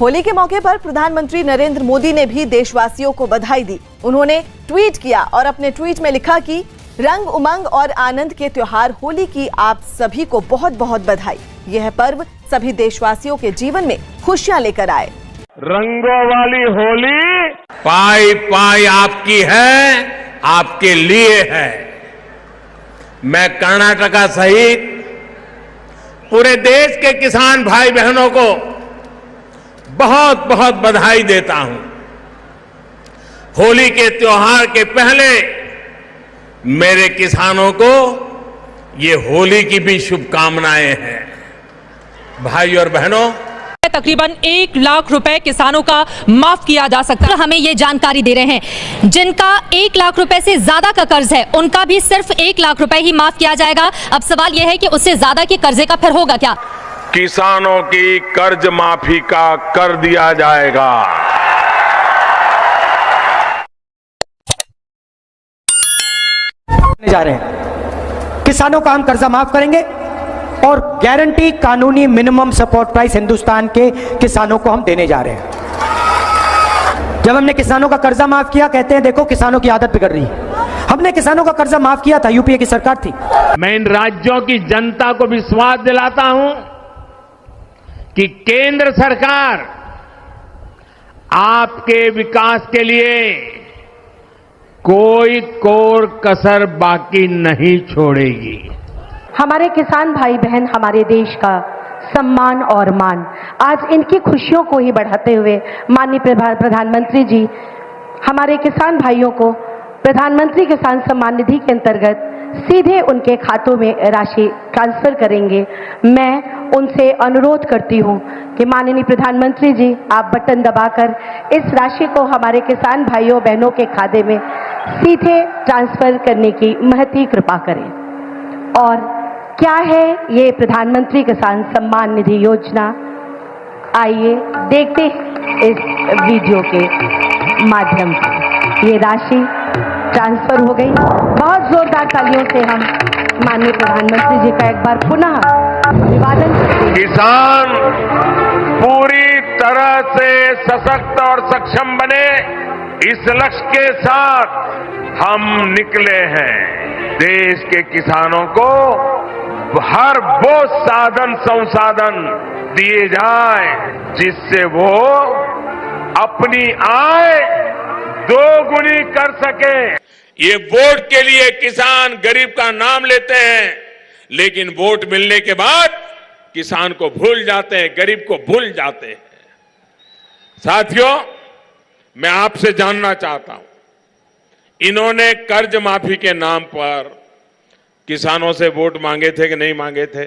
होली के मौके पर प्रधानमंत्री नरेंद्र मोदी ने भी देशवासियों को बधाई दी। उन्होंने ट्वीट किया और अपने ट्वीट में लिखा कि रंग, उमंग और आनंद के त्योहार होली की आप सभी को बहुत बहुत बधाई। यह पर्व सभी देशवासियों के जीवन में खुशियां लेकर आए। रंगों वाली होली पाई पाई आपकी है, आपके लिए है। मैं कर्नाटका सहित पूरे देश के किसान भाई बहनों को बहुत बहुत बधाई देता हूं। होली के त्योहार के पहले मेरे किसानों को ये होली की भी शुभकामनाएं हैं। भाई और बहनों, तकरीबन 1 लाख रुपए किसानों का माफ किया जा सकता है। हमें ये जानकारी दे रहे हैं जिनका 1 लाख रुपए से ज्यादा का कर्ज है उनका भी सिर्फ 1 लाख रुपए ही माफ किया जाएगा। अब सवाल यह है कि उससे ज्यादा के कर्जे का फिर होगा क्या? किसानों की कर्ज माफी का कर दिया जाएगा। जा रहे हैं किसानों का हम कर्जा माफ करेंगे और गारंटी कानूनी मिनिमम सपोर्ट प्राइस हिंदुस्तान के किसानों को हम देने जा रहे हैं। जब हमने किसानों का कर्जा माफ किया, कहते हैं देखो किसानों की आदत बिगड़ रही है। हमने किसानों का कर्जा माफ किया था, यूपीए की सरकार थी। मैं इन राज्यों की जनता को विश्वास दिलाता हूं कि केंद्र सरकार आपके विकास के लिए कोई कोर कसर बाकी नहीं छोड़ेगी। हमारे किसान भाई बहन हमारे देश का सम्मान और मान, आज इनकी खुशियों को ही बढ़ाते हुए माननीय प्रधानमंत्री जी हमारे किसान भाइयों को प्रधानमंत्री किसान सम्मान निधि के अंतर्गत सीधे उनके खातों में राशि ट्रांसफर करेंगे। मैं उनसे अनुरोध करती हूं कि माननीय प्रधानमंत्री जी आप बटन दबाकर इस राशि को हमारे किसान भाइयों बहनों के खाते में सीधे ट्रांसफर करने की महती कृपा करें। और क्या है ये प्रधानमंत्री किसान सम्मान निधि योजना, आइए देखते इस वीडियो के माध्यम से। ये राशि ट्रांसफर हो गई। बहुत जोरदार तालियों से हम माननीय प्रधानमंत्री जी का एक बार पुनः अभिवादन करते हैं। किसान पूरी तरह से सशक्त और सक्षम बने, इस लक्ष्य के साथ हम निकले हैं। देश के किसानों को हर वो साधन संसाधन दिए जाए जिससे वो अपनी आय दोगुनी कर सके। ये वोट के लिए किसान गरीब का नाम लेते हैं, लेकिन वोट मिलने के बाद किसान को भूल जाते हैं, गरीब को भूल जाते हैं। साथियों, मैं आपसे जानना चाहता हूं, इन्होंने कर्ज माफी के नाम पर किसानों से वोट मांगे थे कि नहीं मांगे थे?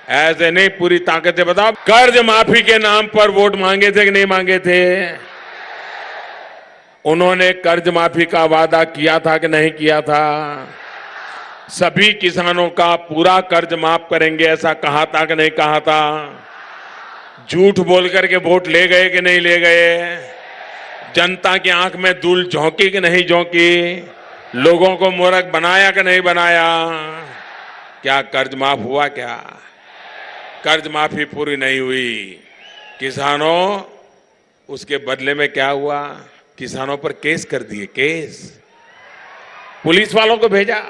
ऐसे नहीं, पूरी ताकत से बताओ, कर्ज माफी के नाम पर वोट मांगे थे कि नहीं मांगे थे? उन्होंने कर्ज माफी का वादा किया था कि नहीं किया था? सभी किसानों का पूरा कर्ज माफ करेंगे ऐसा कहा था कि नहीं कहा था? झूठ बोल करके वोट ले गए कि नहीं ले गए? जनता की आंख में धूल झोंकी कि नहीं झोंकी? लोगों को मूर्ख बनाया कि नहीं बनाया? क्या कर्ज माफ हुआ? क्या कर्ज माफी पूरी नहीं हुई? किसानों, उसके बदले में क्या हुआ? किसानों पर केस कर दिए, केस पुलिस वालों को भेजा।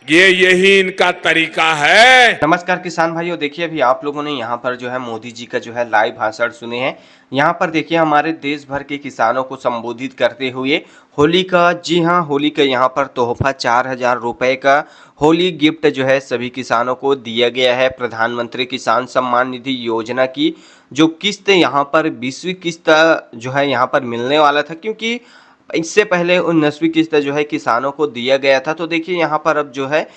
यही इनका तरीका है। नमस्कार किसान भाइयों, देखिए अभी आप लोगों ने यहाँ पर जो है मोदी जी का जो है लाइव भाषण सुने हैं। यहाँ पर देखिए हमारे देश भर के किसानों को संबोधित करते हुए होली का, जी हाँ, होली का यहाँ पर तोहफा 4000 रुपए का होली गिफ्ट जो है सभी किसानों को दिया गया है। प्रधानमंत्री किसान सम्मान निधि योजना की जो किस्त यहाँ पर 20वीं किस्त जो है यहाँ पर मिलने वाला था, क्योंकि इससे पहले 19वीं किस्त जो है किसानों को दिया गया था। तो देखिए यहाँ पर अब जो है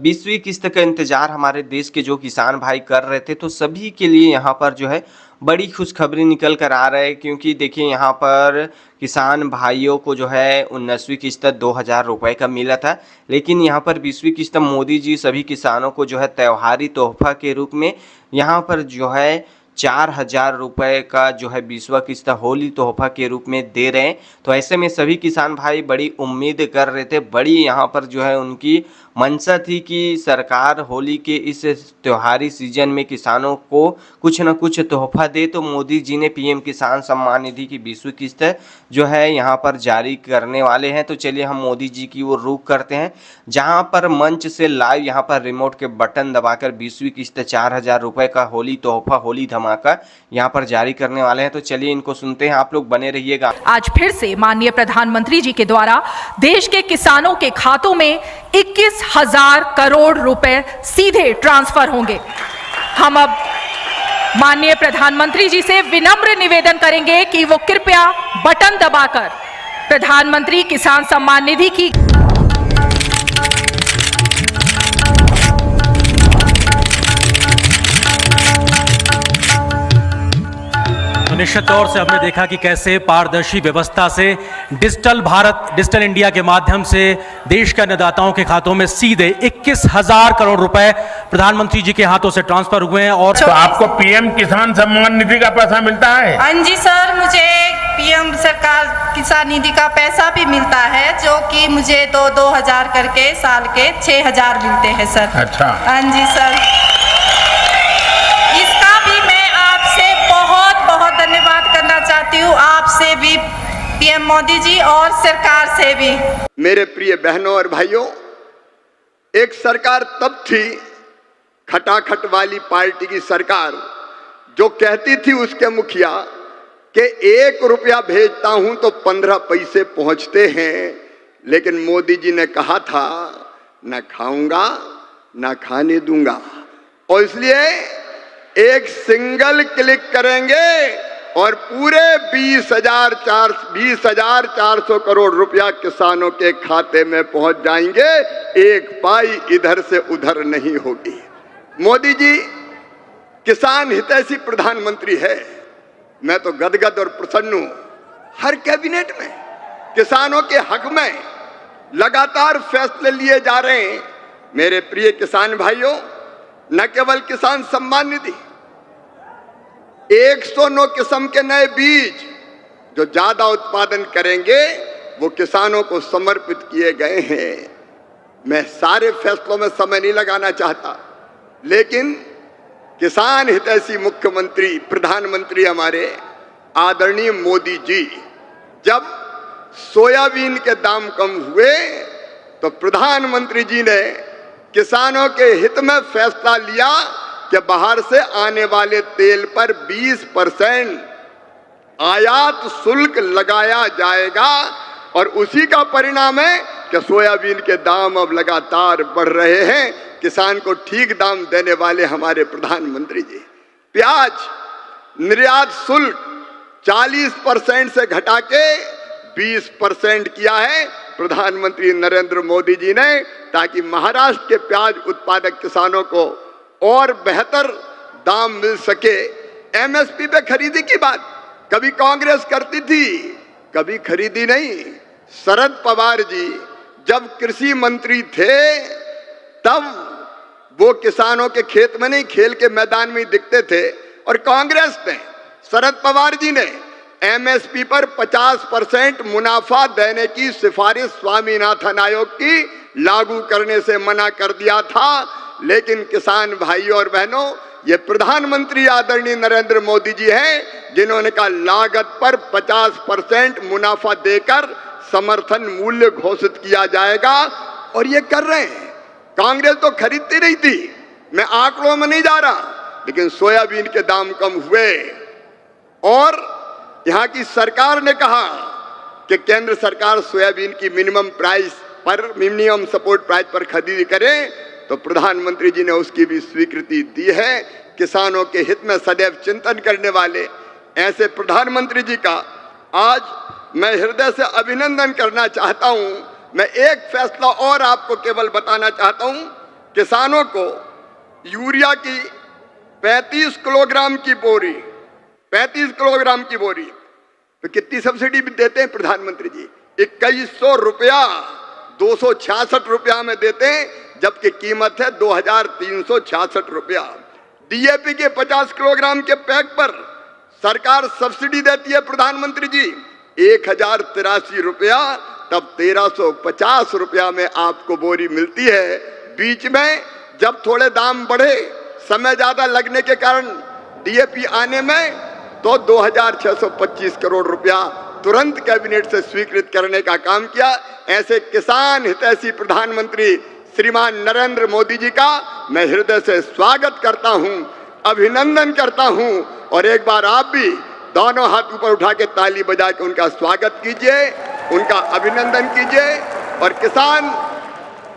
20वीं किस्त का इंतजार हमारे देश के जो किसान भाई कर रहे थे, तो सभी के लिए यहाँ पर जो है बड़ी खुशखबरी निकल कर आ रहा है। क्योंकि देखिए यहाँ पर किसान भाइयों को जो है 19वीं किस्त 2000 रुपए का मिला था, लेकिन यहाँ पर 20वीं किस्त मोदी जी सभी किसानों को जो है त्योहारी तोहफा के रूप में यहाँ पर जो है 4,000 रुपए का जो है 20वां किस्त होली तोहफा के रूप में दे रहे हैं। तो ऐसे में सभी किसान भाई बड़ी उम्मीद कर रहे थे, बड़ी यहाँ पर जो है उनकी मंशा थी कि सरकार होली के इस त्योहारी सीजन में किसानों को कुछ न कुछ तोहफा दे। तो मोदी जी ने पीएम किसान सम्मान निधि की 20वीं किस्त जो है यहाँ पर जारी करने वाले हैं। तो चलिए हम मोदी जी की ओर रुख करते हैं, जहाँ पर मंच से लाइव यहाँ पर रिमोट के बटन दबाकर 20वीं किस्त 4,000 रुपए का होली तोहफा, होली धमाका यहाँ पर जारी करने वाले हैं। तो चलिए इनको सुनते हैं, आप लोग बने रहिएगा। आज फिर से माननीय प्रधानमंत्री जी के द्वारा देश के किसानों के खातों में 21,000 करोड़ रुपए सीधे ट्रांसफर होंगे। हम अब माननीय प्रधानमंत्री जी से विनम्र निवेदन करेंगे कि वो कृपया बटन दबाकर प्रधानमंत्री किसान सम्मान निधि की निश्चित तौर से हमने देखा कि कैसे पारदर्शी व्यवस्था से डिजिटल भारत, डिजिटल इंडिया के माध्यम से देश के अन्नदाताओं के खातों में सीधे 21,000 करोड़ रुपए प्रधानमंत्री जी के हाथों से ट्रांसफर हुए हैं। और तो आपको पीएम किसान सम्मान निधि का पैसा मिलता है? हाँ जी सर, मुझे पीएम सरकार किसान निधि का पैसा भी मिलता है, जो कि मुझे 2,000 करके साल के 6,000 मिलते हैं सर। अच्छा। हाँ जी सर, इसका भी मैं आपसे बहुत बहुत धन्यवाद करना चाहती हूँ, आपसे भी, पीएम मोदी जी और सरकार से भी। मेरे प्रिय बहनों और भाइयों, एक सरकार तब थी, खटाखट वाली पार्टी की सरकार, जो कहती थी उसके मुखिया कि 1 रुपया भेजता हूं तो 15 पैसे पहुंचते हैं, लेकिन मोदी जी ने कहा था न खाऊंगा न खाने दूंगा, और इसलिए एक सिंगल क्लिक करेंगे और पूरे 20,400 करोड़ रुपया किसानों के खाते में पहुंच जाएंगे। एक पाई इधर से उधर नहीं होगी। मोदी जी किसान हितैषी प्रधानमंत्री है। मैं तो गदगद और प्रसन्न हूं। हर कैबिनेट में किसानों के हक में लगातार फैसले लिए जा रहे हैं। मेरे प्रिय किसान भाइयों, न केवल किसान सम्मान निधि, 109 किस्म के नए बीज जो ज्यादा उत्पादन करेंगे वो किसानों को समर्पित किए गए हैं। मैं सारे फैसलों में समय नहीं लगाना चाहता, लेकिन किसान हितैषी मुख्यमंत्री प्रधानमंत्री हमारे आदरणीय मोदी जी, जब सोयाबीन के दाम कम हुए तो प्रधानमंत्री जी ने किसानों के हित में फैसला लिया कि बाहर से आने वाले तेल पर 20% आयात शुल्क लगाया जाएगा, और उसी का परिणाम है कि सोयाबीन के दाम अब लगातार बढ़ रहे हैं। किसान को ठीक दाम देने वाले हमारे प्रधानमंत्री जी। प्याज निर्यात शुल्क 40% से घटा के 20% किया है प्रधानमंत्री नरेंद्र मोदी जी ने, ताकि महाराष्ट्र के प्याज उत्पादक किसानों को और बेहतर दाम मिल सके। एमएसपी पे खरीदी की बात कभी कांग्रेस करती थी, कभी खरीदी नहीं। शरद पवार जी जब कृषि मंत्री थे तब वो किसानों के खेत में नहीं, खेल के मैदान में ही दिखते थे, और कांग्रेस ने, शरद पवार जी ने एमएसपी पर 50% मुनाफा देने की सिफारिश स्वामीनाथन आयोग की लागू करने से मना कर दिया था। लेकिन किसान भाइयों और बहनों, ये प्रधानमंत्री आदरणीय नरेंद्र मोदी जी हैं जिन्होंने कहा लागत पर 50% मुनाफा देकर समर्थन मूल्य घोषित किया जाएगा, और ये कर रहे हैं। कांग्रेस तो खरीदती नहीं थी, मैं आंकड़ों में नहीं जा रहा, लेकिन सोयाबीन के दाम कम हुए, और यहाँ की सरकार ने कहा कि केंद्र सरकार सोयाबीन की मिनिमम सपोर्ट प्राइस पर खरीदी करे, तो प्रधानमंत्री जी ने उसकी भी स्वीकृति दी है। किसानों के हित में सदैव चिंतन करने वाले ऐसे प्रधानमंत्री जी का आज मैं हृदय से अभिनंदन करना चाहता हूं। मैं एक फैसला और आपको केवल बताना चाहता हूं, किसानों को यूरिया की 35 किलोग्राम की बोरी तो कितनी सब्सिडी भी देते हैं प्रधानमंत्री जी? 2100 रुपया 266 रुपया में देते हैं, जबकि कीमत है 2,366 रुपया। डीएपी के 50 किलोग्राम के पैक पर सरकार सब्सिडी देती है प्रधानमंत्री जी 1083 रुपया, तब 1350 रुपया में आपको बोरी मिलती है। बीच में जब थोड़े दाम बढ़े, समय ज्यादा लगने के कारण डीएपी आने में, तो 2625 करोड़ रुपया तुरंत कैबिनेट से स्वीकृत करने का काम किया। ऐसे किसान हितैषी प्रधानमंत्री श्रीमान नरेंद्र मोदी जी का मैं हृदय से स्वागत करता हूं, अभिनंदन करता हूं। और एक बार आप भी दोनों हाथ ऊपर उठा के ताली बजा के उनका स्वागत कीजिए, उनका अभिनंदन कीजिए। और किसान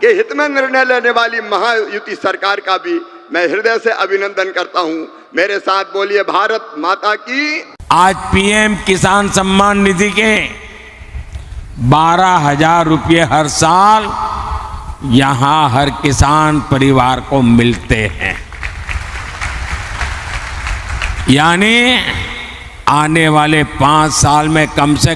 के हित में निर्णय लेने वाली महायुति सरकार का भी मैं हृदय से अभिनंदन करता हूं। मेरे साथ बोलिए भारत माता की। आज पीएम किसान सम्मान निधि के 12,000 रुपये हर साल यहां हर किसान परिवार को मिलते हैं। यानी आने वाले 5 साल में कम से